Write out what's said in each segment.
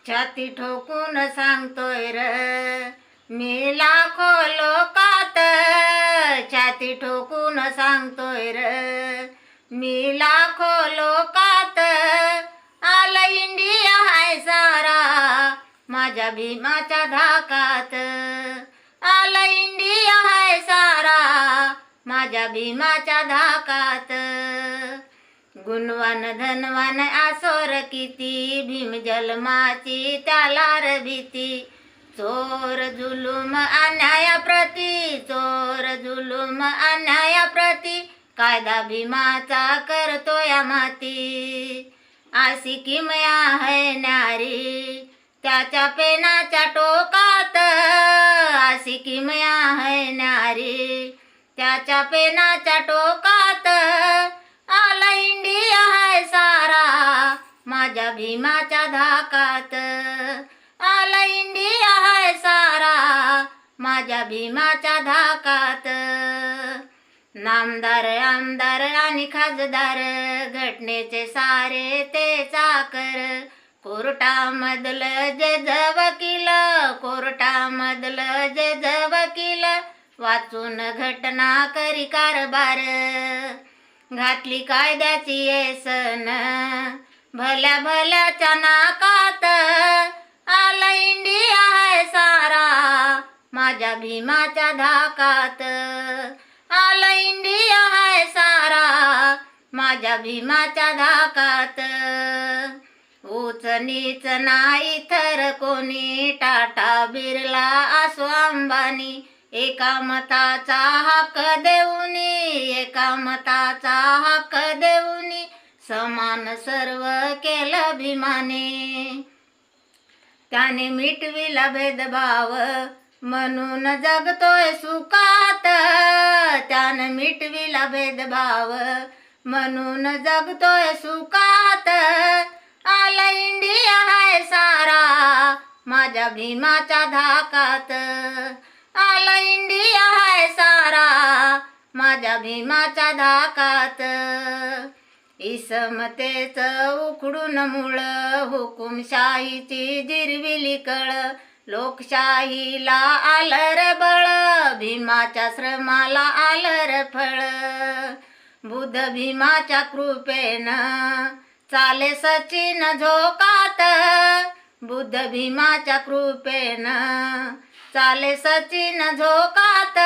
छाती ठोकून सांगतोय र मी लाखो लोकात, छाती ठोकून सांगतोय र मी लाखो लोकात, आल इंडिया हाय सारा माझ्या भीमाच्या धाकात, आल इंडिया हाय सारा माझ्या भीमाच्या धाकात. गुणवान धनवान आसोर किती, भीम जन्माची त्याला र भीती. चोर जुलूम अन्यायाप्रती, चोर जुलूम अन्यायाप्रती, कायदा भीमाचा करतोय माती. अशी किमया है न्यारी त्याच्या पेनाच्या टोकात, अशी किमया है न्यारी त्याच्या पेनाच्या टोकात, आला इंडिया हाय सारा माझ्या भीमाच्या धाकात, आला इंडिया हाय सारा माझ्या भीमाच्या धाकात. नामदार आमदार आणि खासदार घटनेचे सारे ते चाकर, कोर्टामधलं जज वकील, कोर्टामधलं जज वकील, वाचून घटना करी कारभार. घातली कायद्याची येसन भल्या भल्याच्या नाकात, आला इंडिया हाय सारा माझ्या भीमाच्या धाकात, आला इंडिया हाय सारा माझ्या भीमाच्या धाकात. ऊच नीच नाही थर कोणी, टाटा बिर्ला असो अंबानी, एका मताचा हक्क देऊनी, एका मताचा हक्क देऊनी, समान सर्व केलं भीमाने. त्याने मिटविला भेदभाव म्हणून जगतोय सुखात, त्याने मिटविला भेदभाव म्हणून जगतोय सुखात, आला इंडिया हाय सारा माझ्या भीमाच्या धाकात, आला इंडिया हाय सारा माझ्या भीमाच्या धाकात. इसमतेच उखडून मुळ, हुकुमशाहीची जिरविली कळ, लोकशाहीला आलं र बळ, भीमाच्या श्रमाला आलं र फळ. बुद्ध भीमाच्या कृपेनं चाले सचिन झोकात, बुद्ध भीमाच्या कृपेनं चाले सचिन झोकात,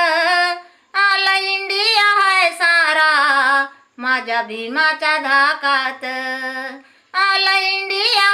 आला इंडिया हाय सारा माझ्या भीमाच्या धाकात, आला इंडिया